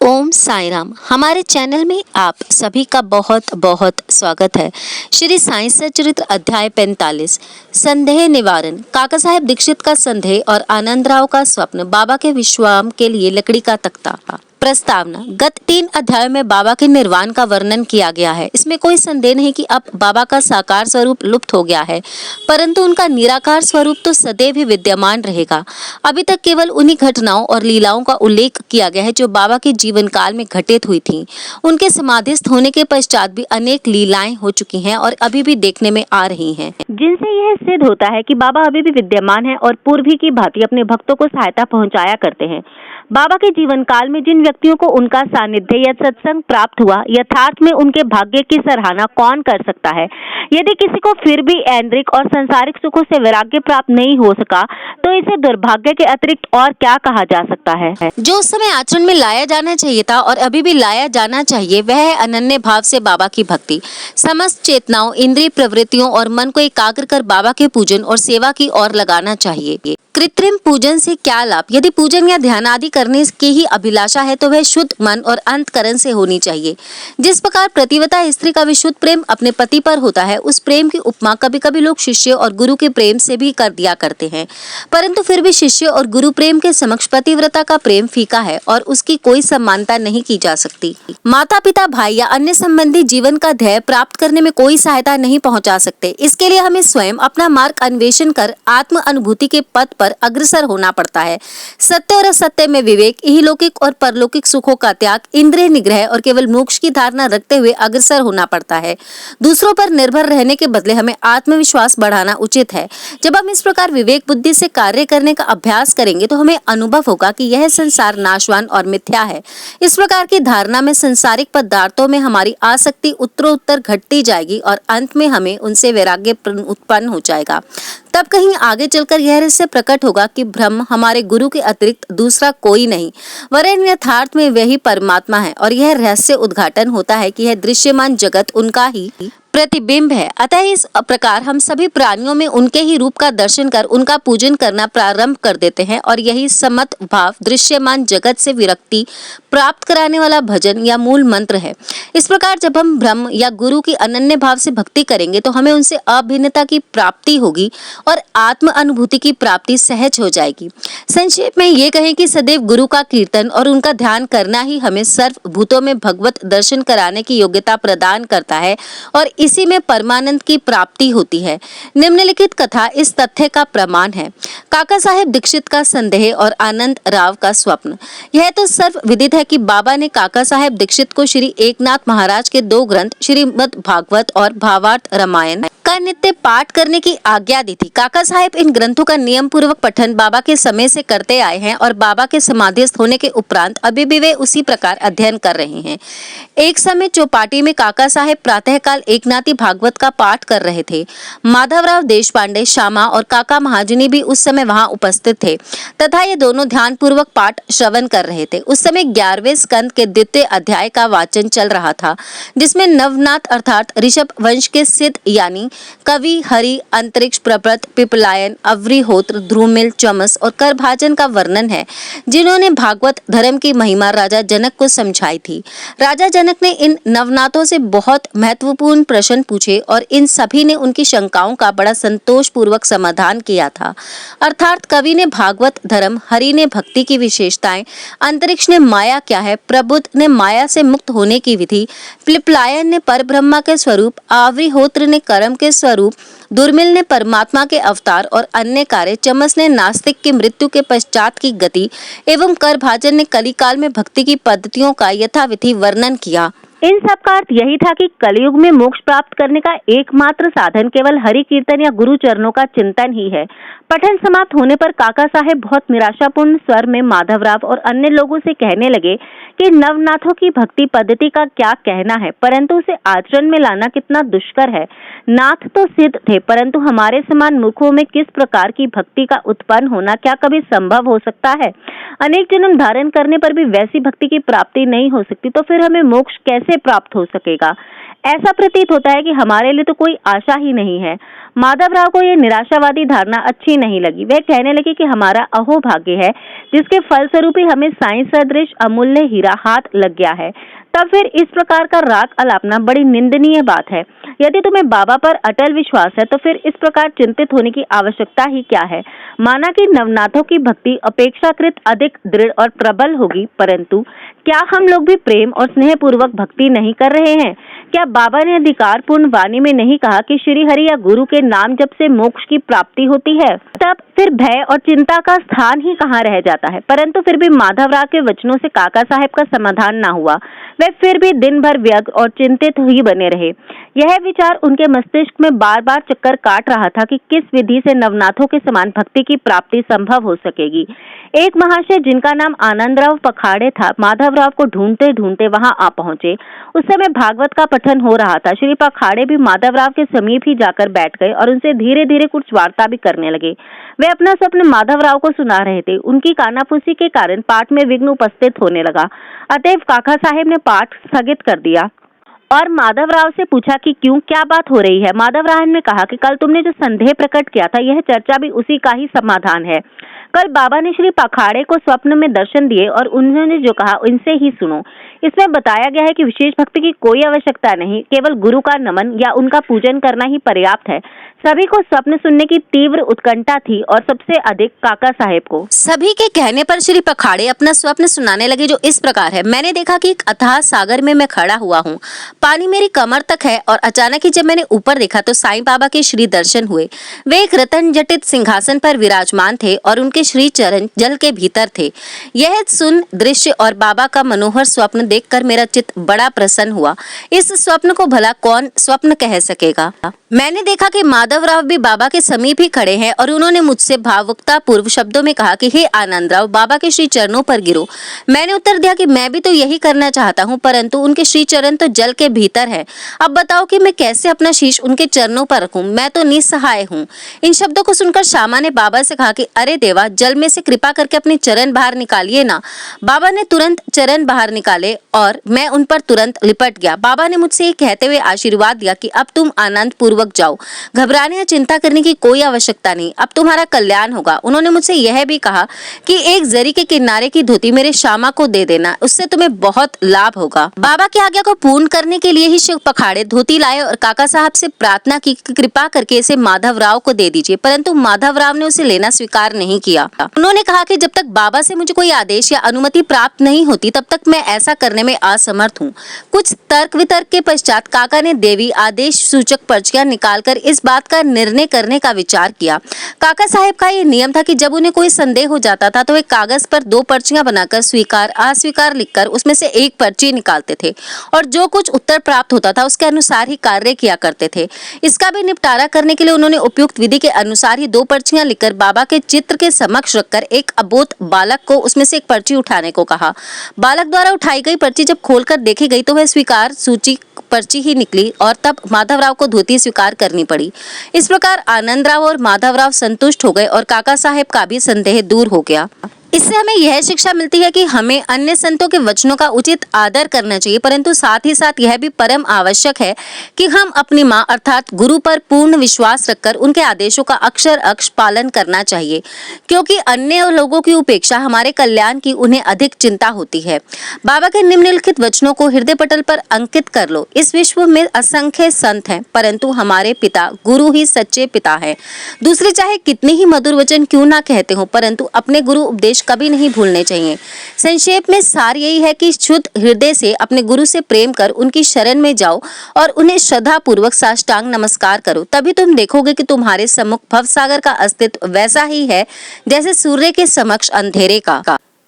ओम साई राम। हमारे चैनल में आप सभी का बहुत बहुत स्वागत है। श्री साईं सच्चरित्र अध्याय 45 संदेह निवारण। काका साहेब दीक्षित का संदेह और आनंदराव का स्वप्न। बाबा के विश्राम के लिए लकड़ी का तख्ता। प्रस्तावना। गत 3 अध्यायों में बाबा के निर्वाण का वर्णन किया गया है। इसमें कोई संदेह नहीं कि अब बाबा का साकार स्वरूप लुप्त हो गया है, परंतु उनका निराकार स्वरूप तो सदैव ही विद्यमान रहेगा। अभी तक केवल उन्हीं घटनाओं और लीलाओं का उल्लेख किया गया है जो बाबा के जीवन काल में घटित हुई थीं। उनके समाधिस्थ होने के पश्चात भी अनेक लीलाएं हो चुकी हैं और अभी भी देखने में आ रही हैं, जिनसे यह सिद्ध होता है कि बाबा अभी भी विद्यमान है और पूर्वी की भांति अपने भक्तों को सहायता पहुंचाया करते हैं। बाबा के जीवन काल में जिन व्यक्तियों को उनका सानिध्य या सत्संग प्राप्त हुआ, यथार्थ में उनके भाग्य की सराहना कौन कर सकता है। यदि किसी को फिर भी ऐन्द्रिक और संसारिक सुखों से वैराग्य प्राप्त नहीं हो सका, तो इसे दुर्भाग्य के अतिरिक्त और क्या कहा जा सकता है। जो उस समय आचरण में लाया जाना चाहिए था और अभी भी लाया जाना चाहिए, वह है अनन्य भाव से बाबा की भक्ति। समस्त चेतनाओं, इंद्रिय प्रवृत्तियों और मन को एकाग्र कर बाबा के पूजन और सेवा की ओर लगाना चाहिए। कृत्रिम पूजन से क्या लाभ। यदि पूजन या ध्यान आदि करने की ही अभिलाषा है तो वह शुद्ध मन और अंतकरण से होनी चाहिए। जिस प्रकार प्रतिव्रता स्त्री का विशुद्ध प्रेम अपने पति पर होता है, उस प्रेम की उपमा कभी कभी लोग शिष्य और गुरु के प्रेम से भी कर दिया करते हैं, परंतु फिर भी शिष्य और गुरु प्रेम के समक्ष पतिव्रता का प्रेम फीका है और उसकी कोई समानता नहीं की जा सकती। माता पिता, भाई या अन्य संबंधी जीवन का ध्येय प्राप्त करने में कोई सहायता नहीं पहुंचा सकते। इसके लिए हमें स्वयं अपना मार्ग अन्वेषण कर आत्म अनुभूति के पथ पर अग्रसर होना पड़ता है। सत्य और असत्य में विवेक, इहलौकिक और परलौकिक सुखों का त्याग, इंद्रिय निग्रह और केवल मोक्ष की धारणा रखते हुए अग्रसर होना पड़ता है। दूसरों पर निर्भर रहने के बदले हमें आत्मविश्वास बढ़ाना उचित है। जब हम इस प्रकार विवेक बुद्धि से कार्य करने का अभ्यास करेंगे तो हमें अनुभव होगा कि यह संसार नाशवान और मिथ्या है। इस प्रकार की धारणा में संसारिक पदार्थों में हमारी आसक्ति उत्तरोत्तर घटती जाएगी और अंत में हमें उनसे वैराग्य उत्पन्न हो जाएगा। तब कहीं आगे चलकर यह रहस्य प्रकट होगा कि ब्रह्म हमारे गुरु के अतिरिक्त दूसरा कोई नहीं, वरन यथार्थ में वही परमात्मा है। और यह रहस्य उद्घाटन होता है कि यह दृश्यमान जगत उनका ही प्रतिबिंब है। अतः इस प्रकार हम सभी प्राणियों में उनके ही रूप का दर्शन कर उनका पूजन करना प्रारंभ कर देते हैं और यही समत भाव दृश्यमान जगत से विरक्ति प्राप्त कराने वाला भजन या मूल मंत्र है। इस प्रकार जब हम ब्रह्म या गुरु की अनन्य भाव से भक्ति करेंगे तो हमें उनसे अभिन्नता की प्राप्ति होगी और आत्म अनुभूति की प्राप्ति सहज हो जाएगी। संक्षेप में ये कहें कि सदैव गुरु का कीर्तन और उनका ध्यान करना ही हमें सर्वभूतों में भगवत दर्शन कराने की योग्यता प्रदान करता है और इसी में परमानंद की प्राप्ति होती है। निम्नलिखित कथा इस तथ्य का प्रमाण है। काका साहेब दीक्षित का संदेह और आनंद राव का स्वप्न। यह तो सर्व विदित है कि बाबा ने काका साहेब दीक्षित को श्री एकनाथ महाराज के 2 ग्रंथ श्रीमद् भागवत और भावार्थ रामायण का नित्य पाठ करने की आज्ञा दी थी। काका साहेब इन ग्रंथों का नियम पूर्वक पठन बाबा के समय से करते आए हैं और बाबा के समाधिस्थ होने के उपरांत अभी भी वे उसी प्रकार अध्ययन कर रहे हैं। एक समय चौपाटी में काका साहेब प्रातःकाल एकनाथी भागवत का पाठ कर रहे थे। माधवराव देशपांडे, श्यामा और काका महाजनी भी उस समय वहां उपस्थित थे तथा ये दोनों ध्यान पूर्वक पाठ श्रवण कर रहे थे। उस समय 11वें स्कंद के 2य अध्याय का वाचन चल रहा था, जिसमें नवनाथ अर्थात ऋषभ वंश के सिद्ध यानी कवि, हरि, अंतरिक्ष, प्रपृत, पिपलायन, अवरिहोत्र, ध्रुमिल, चमस और करभाजन का वर्णन है, जिन्होंने भागवत धर्म की महिमा राजा जनक को समझाई थी। राजा जनक ने इन नवनाथों से बहुत महत्वपूर्ण प्रश्न पूछे और इन सभी ने उनकी शंकाओं का बड़ा संतोष पूर्वक समाधान किया था। अर्थात कवि ने भागवत धर्म, हरि ने भक्ति की विशेषताएं, अंतरिक्ष ने माया क्या है, प्रबुद्ध ने माया से मुक्त होने की विधि, पिपलायन ने परब्रह्मा के स्वरूप, अवरिहोत्र ने कर्म के स्वरूप, दुर्मिल ने परमात्मा के अवतार और अन्य कार्य, चमस ने नास्तिक की मृत्यु के पश्चात की गति एवं करभाजन ने कलिकाल में भक्ति की पद्धतियों का यथाविधि वर्णन किया। इन सब का अर्थ यही था कि कलयुग में मोक्ष प्राप्त करने का एकमात्र साधन केवल हरि कीर्तन या गुरु चरणों का चिंतन ही है। पठन समाप्त होने पर काका साहेब बहुत निराशापूर्ण स्वर में माधवराव और अन्य लोगों से कहने लगे कि नवनाथों की भक्ति पद्धति का क्या कहना है, परंतु उसे आचरण में लाना कितना दुष्कर है। नाथ तो सिद्ध थे, परंतु हमारे समान मूर्खों में किस प्रकार की भक्ति का उत्पन्न होना क्या कभी संभव हो सकता है। अनेक जन्म धारण करने पर भी वैसी भक्ति की प्राप्ति नहीं हो सकती, तो फिर हमें मोक्ष कैसे प्राप्त हो सकेगा। ऐसा प्रतीत होता है कि हमारे लिए तो कोई आशा ही नहीं है। माधवराव को यह निराशावादी धारणा अच्छी नहीं लगी। वह कहने लगे कि हमारा अहोभाग्य है जिसके फलस्वरूप ही हमें साईं सदृश अमूल्य हीरा हाथ लग गया है। तब फिर इस प्रकार का राग अलापना बड़ी निंदनीय बात है। यदि तुम्हें बाबा पर अटल विश्वास है तो फिर इस प्रकार चिंतित होने की आवश्यकता ही क्या है। माना कि नवनाथों की भक्ति अपेक्षाकृत अधिक दृढ़ और प्रबल होगी, परंतु क्या हम लोग भी प्रेम और स्नेह पूर्वक भक्ति नहीं कर रहे हैं? क्या बाबा ने अधिकार पूर्ण वाणी में नहीं कहा कि श्री हरि या गुरु के नाम जप से मोक्ष की प्राप्ति होती है? तब फिर भय और चिंता का स्थान ही कहाँ रह जाता है। परंतु फिर भी माधवराव के वचनों से काका साहेब का समाधान न हुआ। वे फिर भी दिन भर व्यग्र और चिंतित ही बने रहे। यह विचार उनके मस्तिष्क में बार बार चक्कर काट रहा था कि किस विधि से नवनाथों के समान भक्ति की प्राप्ति संभव हो सकेगी। एक महाशय जिनका नाम आनंदराव पखाड़े था, माधवराव को ढूंढते ढूंढते वहां आ पहुंचे। उस समय भागवत का पठन हो रहा था। श्री पखाड़े भी माधवराव के समीप ही जाकर बैठ गए और उनसे धीरे धीरे कुछ वार्ता भी करने लगे। वे अपना स्वप्न माधवराव को सुना रहे थे। उनकी कानाफूसी के कारण पाठ में विघ्न उपस्थित होने लगा। अतएव काका साहेब ने पाठ स्थगित कर दिया और माधवराव से पूछा कि क्यों, क्या बात हो रही है। माधवराव ने कहा कि कल तुमने जो संदेह प्रकट किया था, यह चर्चा भी उसी का ही समाधान है। कल बाबा ने श्री पखाड़े को स्वप्न में दर्शन दिए और उन्होंने जो कहा इनसे ही सुनो। इसमें बताया गया है कि विशेष भक्ति की कोई आवश्यकता नहीं, केवल गुरु का नमन या उनका पूजन करना ही पर्याप्त है। सभी को स्वप्न सुनने की तीव्र उत्कंठा थी और सबसे अधिक काका साहेब को। सभी के कहने पर श्री पखाड़े अपना स्वप्न सुनाने लगे, जो इस प्रकार है। मैंने देखा कि एक अथाह सागर में मैं खड़ा हुआ हूँ। पानी मेरी कमर तक है और अचानक ही जब मैंने ऊपर देखा तो साईं बाबा के श्री दर्शन हुए। वे एक रतन जटित सिंहासन पर विराजमान थे और उनके श्री चरण जल के भीतर थे। यह सुन दृश्य और बाबा का मनोहर स्वप्न देखकर मेरा चित्त बड़ा प्रसन्न हुआ। इस स्वप्न को भला कौन स्वप्न कह सकेगा। मैंने देखा कि माधवराव भी बाबा के समीप ही खड़े हैं और उन्होंने मुझसे भावुकता पूर्व शब्दों में कहा कि हे आनंदराव, बाबा के श्री चरणों पर गिरो। मैंने उत्तर दिया कि मैं भी तो यही करना चाहता हूँ, परंतु उनके श्री चरण तो जल के भीतर है। अब बताओ कि मैं कैसे अपना शीश उनके चरणों पर रखूं, मैं तो निसहाय हूँ। इन शब्दों को सुनकर श्यामा ने बाबा से कहा कि अरे देवा, जल में से कृपा करके अपने चरण बाहर निकालिए ना। बाबा ने तुरंत चरण बाहर निकाले और मैं उन पर तुरंत लिपट गया। बाबा ने मुझसे ये कहते हुए आशीर्वाद दिया कि अब तुम आनंद पूर्वक जाओ, घबराने या चिंता करने की कोई आवश्यकता नहीं, अब तुम्हारा कल्याण होगा। उन्होंने मुझसे यह भी कहा कि एक जरी के किनारे की धोती मेरे श्यामा को दे देना, उससे तुम्हें बहुत लाभ होगा। बाबा की आज्ञा को पूर्ण करने के लिए ही शिव पखाड़े धोती लाए और काका साहब से प्रार्थना की कि कृपा करके इसे माधवराव को दे दीजिए, परंतु माधवराव ने उसे लेना स्वीकार नहीं किया। उन्होंने कहा कि जब तक बाबा से मुझे कोई आदेश या अनुमति प्राप्त नहीं होती तब तक मैं ऐसा करने में असमर्थ हूँ। कुछ तर्क वितर्क के पश्चात काका ने देवी आदेश सूचक पर्चियां निकालकर इस बात का निर्णय करने का विचार किया। काका साहेब का ये नियम था कि जब उन्हें कोई संदेह हो जाता था तो वे कागज पर 2 पर्चियां बनाकर स्वीकार अस्वीकार लिखकर उसमें से एक पर्ची निकालते थे और जो कुछ उत्तर प्राप्त होता था उसके अनुसार ही कार्य किया करते थे। इसका भी निपटारा करने के लिए उन्होंने उपयुक्त विधि के अनुसार ही 2 पर्चियां लिखकर बाबा के चित्र के समक्ष रखकर एक अबोध बालक को उसमें से एक पर्ची उठाने को कहा। बालक द्वारा उठाई गई पर्ची जब खोलकर देखी गई तो वह स्वीकार सूची पर्ची ही निकली और तब माधवराव को धोती स्वीकार करनी पड़ी। इस प्रकार आनंदराव और माधवराव संतुष्ट हो गए और काका साहेब का भी संदेह दूर हो गया। इससे हमें यह शिक्षा मिलती है कि हमें अन्य संतों के वचनों का उचित आदर करना चाहिए, परंतु साथ ही साथ यह भी परम आवश्यक है कि हम अपनी माँ अर्थात गुरु पर पूर्ण विश्वास रखकर उनके आदेशों का अक्षर अक्ष पालन करना चाहिए, क्योंकि अन्य लोगों की उपेक्षा हमारे कल्याण की उन्हें अधिक चिंता होती है। बाबा के निम्नलिखित वचनों को हृदय पटल पर अंकित कर लो। इस विश्व में असंख्य संत हैं, परंतु हमारे पिता गुरु ही सच्चे पिता है। दूसरे चाहे कितने ही मधुर वचन क्यों ना कहते हो, परंतु अपने गुरु उपदेश कभी नहीं भूलने चाहिए। संक्षेप में सार यही है कि शुद्ध हृदय से अपने गुरु से प्रेम कर उनकी शरण में जाओ और उन्हें श्रद्धा पूर्वक साष्टांग नमस्कार करो। तभी तुम देखोगे कि तुम्हारे सम्मुख भवसागर का अस्तित्व वैसा ही है जैसे सूर्य के समक्ष अंधेरे का।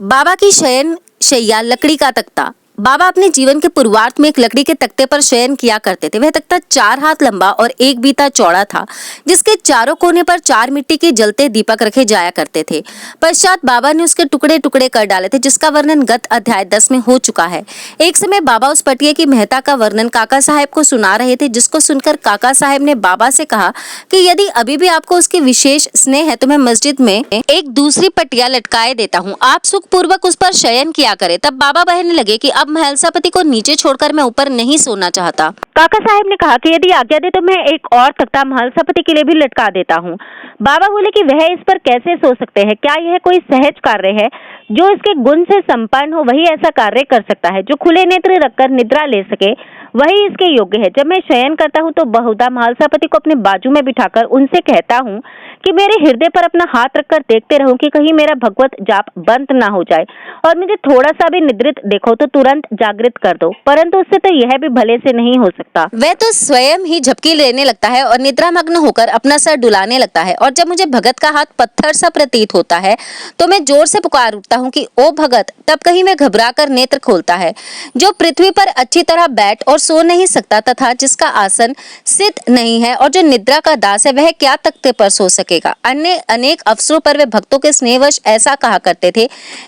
बाबा की शयन शैया लकड़ी का तख्ता। बाबा अपने जीवन के पूर्वार्ध में एक लकड़ी के तख्ते पर शयन किया करते थे। वह तख्ता 4 हाथ लंबा और 1 बीता चौड़ा था, जिसके चारों कोने पर 4 मिट्टी के जलते दीपक रखे जाया करते थे। पश्चात बाबा ने उसके टुकड़े टुकड़े कर डाले थे, जिसका वर्णन गत अध्याय 10 में हो चुका है। एक समय बाबा उस पटिया की महत्ता का वर्णन काका साहेब को सुना रहे थे, जिसको सुनकर काका साहेब ने बाबा से कहा कि यदि अभी भी आपको उसकी विशेष स्नेह है तो मैं मस्जिद में एक दूसरी पटिया लटकाए देता हूँ, आप सुखपूर्वक उस पर शयन किया करे। तब बाबा कहने लगे कि अब महलसापति को नीचे छोड़कर मैं ऊपर नहीं सोना चाहता। काका साहब ने कहा कि यदि आज्ञा दे तो मैं एक और तख्ता महालसापति के लिए भी लटका देता हूँ। बाबा बोले कि वह इस पर कैसे सो सकते हैं, क्या यह कोई सहज कार्य है? जो इसके गुण से संपन्न हो वही ऐसा कार्य कर सकता है। जो खुले नेत्र रखकर निद्रा ले सके वही इसके योग्य है। जब मैं शयन करता हूँ तो बहुधा महालसापति को अपने बाजू में बिठाकर उनसे कहता हूँ कि मेरे हृदय पर अपना हाथ रखकर देखते रहो कि कहीं मेरा भगवत जाप बंद ना हो जाए, और मुझे थोड़ा सा भी निद्रित देखो तो तुरंत जागृत कर दो। परंतु उससे तो यह भी भले से नहीं हो सकता। वह तो स्वयं ही झपकी लेने लगता है और निद्रामग्न होकर अपना सर डुलाने लगता है, और जब मुझे भगत का हाथ पत्थर सा प्रतीत होता है तो मैं जोर से पुकार उठता हूँ कि ओ भगत। तब कहीं मैं घबरा कर नेत्र खोलता है। जो पृथ्वी पर अच्छी तरह बैठ और सो नहीं सकता तथा जिसका आसन सिद्ध नहीं है और जो निद्रा का दास है, वह क्या तख्ते पर सो सकेगा? अन्य अनेक अवसरों पर वे भक्तों के स्नेहवश ऐसा कहा करते थे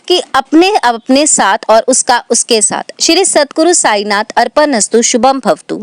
कि अपने अपने साथ और उसका उसके साथ। श्री सद्गुरु साईनाथ अर्पणस्तु। शुभम भवतु।